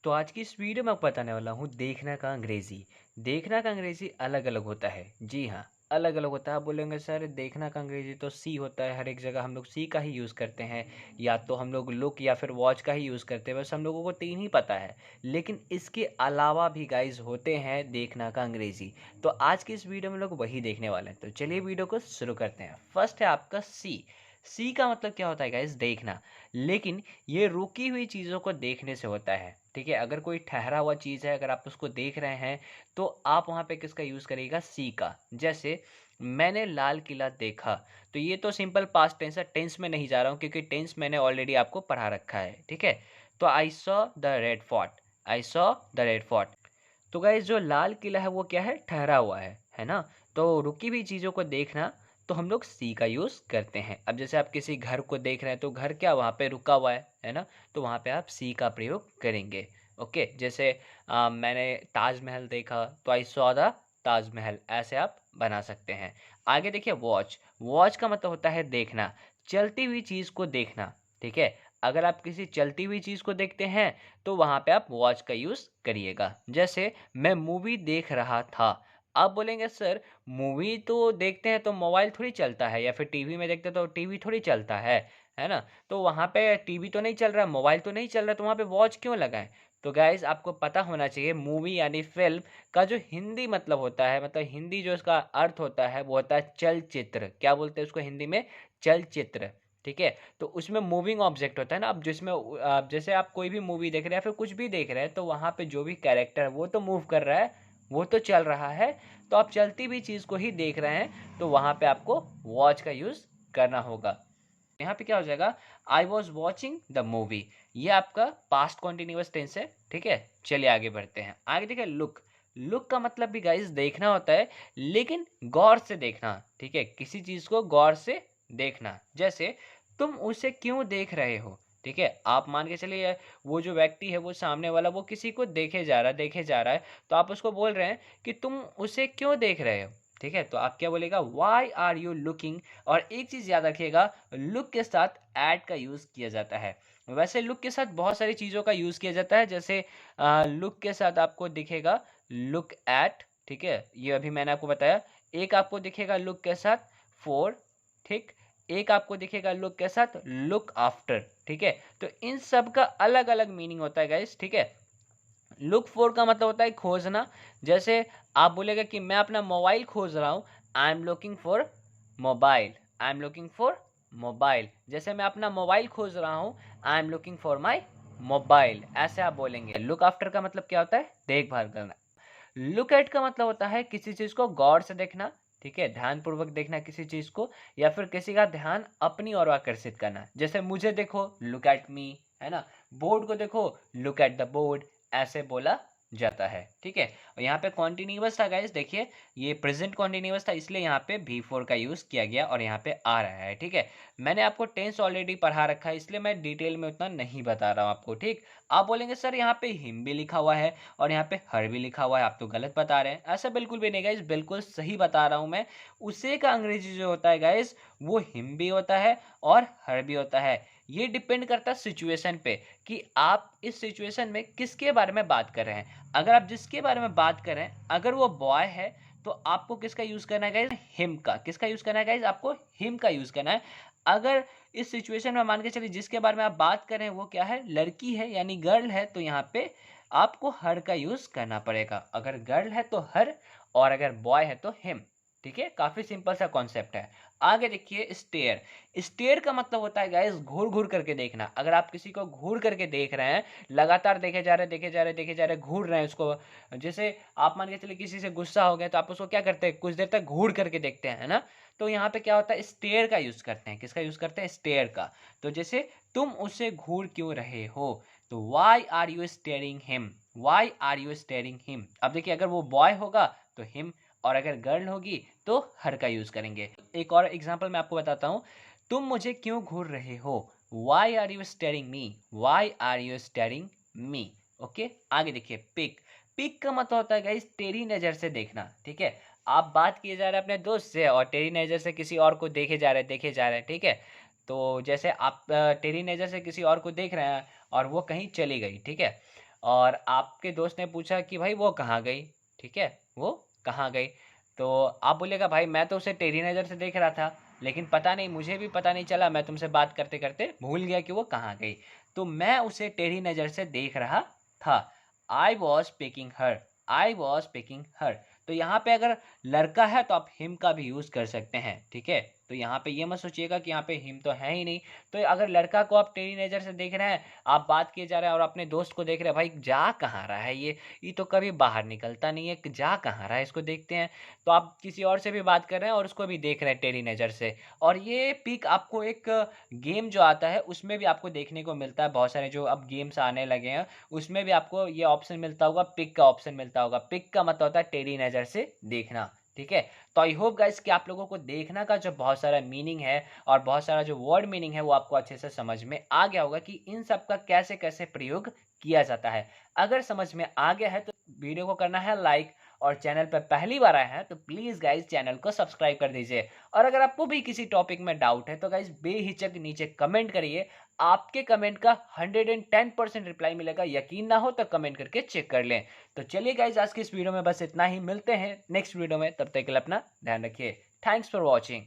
तो आज की इस वीडियो में आपको बताने वाला हूँ देखना का अंग्रेज़ी। देखना का अंग्रेज़ी अलग-अलग होता है। जी हाँ, अलग-अलग होता है। आप बोलेंगे सर देखना का अंग्रेज़ी तो सी होता है, हर एक जगह हम लोग सी का ही यूज़ करते हैं या तो हम लोग लुक या फिर वॉच का ही यूज़ करते हैं, बस हम लोगों को 3 ही पता है। लेकिन इसके अलावा भी गाइज़ होते हैं देखना का अंग्रेज़ी। तो आज की इस वीडियो में लोग वही देखने वाले हैं। तो चलिए वीडियो को शुरू करते हैं। फर्स्ट है आपका सी। सी का मतलब क्या होता है गाइज़? देखना। लेकिन ये रुकी हुई चीज़ों को देखने से होता है, ठीक है? अगर कोई ठहरा हुआ चीज़ है, अगर आप उसको देख रहे हैं, तो आप वहाँ पे किसका यूज़ करिएगा? सी का। जैसे मैंने लाल किला देखा, तो ये तो सिंपल पास्ट टेंस है, टेंस में नहीं जा रहा हूँ क्योंकि टेंस मैंने ऑलरेडी आपको पढ़ा रखा है, ठीक है? तो I saw the red fort, I saw the red fort. तो गाइस जो लाल किला है वो क्या है? ठहरा हुआ है ना? तो रुकी हुई चीज़ों को देखना तो हम लोग सी का यूज़ करते हैं। अब जैसे आप किसी घर को देख रहे हैं तो घर क्या वहाँ पे रुका हुआ है ना? तो वहाँ पे आप सी का प्रयोग करेंगे। ओके, जैसे मैंने ताजमहल देखा तो आई सॉ द ताजमहल, ऐसे आप बना सकते हैं। आगे देखिए वॉच। वॉच का मतलब होता है देखना, चलती हुई चीज़ को देखना, ठीक है? अगर आप किसी चलती हुई चीज़ को देखते हैं तो वहाँ पे आप वॉच का यूज़ करिएगा। जैसे मैं मूवी देख रहा था। आप बोलेंगे सर मूवी तो देखते हैं तो मोबाइल थोड़ी चलता है या फिर टीवी में देखते हैं तो टीवी थोड़ी चलता है ना? तो वहाँ पे टीवी तो नहीं चल रहा, मोबाइल तो नहीं चल रहा, तो वहाँ पे वॉच क्यों लगाएँ? तो गाइज़ आपको पता होना चाहिए मूवी यानी फ़िल्म का जो हिंदी मतलब होता है, मतलब हिंदी जो इसका अर्थ होता है वो होता है चलचित्र। क्या बोलते हैं उसको हिंदी में? चलचित्र, ठीक है? तो उसमें मूविंग ऑब्जेक्ट होता है ना, अब जिसमें जैसे आप कोई भी मूवी देख रहे हैं या फिर कुछ भी देख रहे हैं तो वहाँ पे जो भी कैरेक्टर है वो तो मूव कर रहा है, वो तो चल रहा है, तो आप चलती हुई चीज़ को ही देख रहे हैं तो वहाँ पे आपको वॉच का यूज़ करना होगा। यहाँ पे क्या हो जाएगा? I was watching the movie. ये आपका पास्ट कॉन्टिन्यूअस टेंस है, ठीक है? चलिए आगे बढ़ते हैं। आगे देखिए लुक। लुक का मतलब भी गाइस देखना होता है, लेकिन गौर से देखना, ठीक है? किसी चीज़ को गौर से देखना। जैसे तुम उसे क्यों देख रहे हो? ठीक है? आप मान के चलिए वो जो व्यक्ति है वो सामने वाला वो किसी को देखे जा रहा है, तो आप उसको बोल रहे हैं कि तुम उसे क्यों देख रहे हो? ठीक है? तो आप क्या बोलेगा? Why are you looking? और एक चीज़ याद रखिएगा, लुक के साथ एट का यूज़ किया जाता है। वैसे लुक के साथ बहुत सारी चीज़ों का यूज़ किया जाता है, जैसे लुक के साथ आपको दिखेगा लुक एट, ठीक है? ये अभी मैंने आपको बताया। एक आपको दिखेगा लुक के साथ फॉर, ठीक? एक आपको दिखेगा लुक के साथ लुक आफ्टर, ठीक है? तो इन सब का अलग-अलग मीनिंग होता है गाइस, ठीक है? लुक फॉर का मतलब होता है खोजना। जैसे आप बोलेगा कि मैं अपना मोबाइल खोज रहा हूँ, I am looking for mobile, I am looking for mobile. जैसे मैं अपना मोबाइल खोज रहा हूँ, I am looking for my mobile, ऐसे आप बोलेंगे। लुक आफ्टर का मतलब क्या होता है? देखभाल करना। लुक एट का मतलब होता है किसी चीज़ को गौर से देखना, ठीक है? ध्यानपूर्वक देखना किसी चीज़ को, या फिर किसी का ध्यान अपनी ओर आकर्षित करना। जैसे मुझे देखो, लुक एट मी, है ना? बोर्ड को देखो, लुक एट द बोर्ड, ऐसे बोला जाता है, ठीक है? और यहाँ पे कॉन्टिन्यूअस था गाइस, देखिए ये प्रेजेंट कॉन्टिन्यूअस था इसलिए यहाँ पे भी फोर का यूज़ किया गया और यहाँ पे आ रहा है, ठीक है? मैंने आपको टेंस ऑलरेडी पढ़ा रखा है इसलिए मैं डिटेल में उतना नहीं बता रहा हूँ आपको, ठीक? आप बोलेंगे सर यहाँ पे हिम भी लिखा हुआ है और यहाँ पे हर भी लिखा हुआ है, आप तो गलत बता रहे हैं। ऐसा बिल्कुल भी नहीं गाइस, बिल्कुल सही बता रहा हूँ मैं। उसे का अंग्रेजी जो होता है गाइस, वो हिम भी होता है और हर भी होता है। ये डिपेंड करता है सिचुएशन पे कि आप इस सिचुएशन में किसके बारे में बात कर रहे हैं। अगर आप जिसके बारे में बात कर रहे हैं, अगर वो बॉय है तो आपको किसका यूज करना है गाइस? हिम का। किसका यूज करना है गाइस? आपको हिम का यूज करना है। अगर इस सिचुएशन में मान के चलिए जिसके बारे में आप बात कर रहे हैं वो क्या है? लड़की है यानी गर्ल है, तो यहाँ पे आपको हर का यूज करना पड़ेगा। अगर गर्ल है तो हर और अगर बॉय है तो हिम, ठीक है? काफी सिंपल सा कॉन्सेप्ट है। आगे देखिए स्टेयर। स्टेयर का मतलब होता है गाइस घूर घूर करके देखना। अगर आप किसी को घूर करके देख रहे हैं, लगातार देखे जा रहे देखे जा रहे देखे जा रहे, घूर रहे हैं उसको, जैसे आप मान के चलिए किसी से गुस्सा हो गया तो आप उसको क्या करते हैं? कुछ देर तक घूर करके देखते हैं, है ना? तो यहाँ पे क्या होता है? स्टेयर का यूज करते हैं। किसका यूज करते हैं? स्टेयर का। तो जैसे तुम उसे घूर क्यों रहे हो? तो why are you staring him, why are you staring him. अब देखिए अगर वो बॉय होगा तो हिम और अगर गर्ल होगी तो हर का यूज करेंगे। एक और एग्जांपल मैं आपको बताता हूँ। तुम मुझे क्यों घूर रहे हो? Why are you staring me, why are you staring me. Okay, आगे देखिए पिक। पिक का मतलब होता है गाइस टेढ़ी नजर से देखना, ठीक है? आप बात किए जा रहे हैं अपने दोस्त से और टेढ़ी नजर से किसी और को देखे जा रहे हैं, ठीक है? तो जैसे आप टेढ़ी नजर से किसी और को देख रहे हैं और वो कहीं चली गई, ठीक है? और आपके दोस्त ने पूछा कि भाई वो कहाँ गई, ठीक है, वो कहाँ गई? तो आप बोलिएगा भाई मैं तो उसे टेढ़ी नज़र से देख रहा था, लेकिन पता नहीं, मुझे भी पता नहीं चला, मैं तुमसे बात करते करते भूल गया कि वो कहाँ गई। तो मैं उसे टेढ़ी नज़र से देख रहा था। I was picking her, I was picking her. तो यहाँ पे अगर लड़का है तो आप हिम का भी यूज़ कर सकते हैं, ठीक है। तो यहाँ पे ये मत सोचिएगा कि यहाँ पे हिम तो है ही नहीं। तो अगर लड़का को आप टेढ़ी नज़र से देख रहे हैं, आप बात किए जा रहे हैं और अपने दोस्त को देख रहे हैं, भाई जा कहाँ रहा है ये तो कभी बाहर निकलता नहीं है, जा कहाँ रहा है, इसको देखते हैं। तो आप किसी और से भी बात कर रहे हैं और उसको भी देख रहे हैं टेढ़ी नज़र से। और ये पिक आपको एक गेम जो आता है उसमें भी आपको देखने को मिलता है। बहुत सारे जो अब गेम्स आने लगे हैं उसमें भी आपको ये ऑप्शन मिलता होगा, पिक का ऑप्शन मिलता होगा। पिक का मतलब होता है टेढ़ी नज़र से देखना, ठीक है। तो आई होप गाइस कि आप लोगों को देखना का जो बहुत सारा मीनिंग है और बहुत सारा जो वर्ड मीनिंग है वो आपको अच्छे से समझ में आ गया होगा कि इन सब का कैसे कैसे प्रयोग किया जाता है। अगर समझ में आ गया है तो वीडियो को करना है लाइक, और चैनल पर पहली बार आए हैं तो प्लीज गाइज चैनल को सब्सक्राइब कर दीजिए। और अगर आपको भी किसी टॉपिक में डाउट है तो गाइज बेहिचक नीचे कमेंट करिए, आपके कमेंट का 110% रिप्लाई मिलेगा। यकीन ना हो तो कमेंट करके चेक कर लें। तो चलिए गाइज आज की इस वीडियो में बस इतना ही, मिलते हैं नेक्स्ट वीडियो में, तब तक के लिए अपना ध्यान रखिए। Thanks for watching.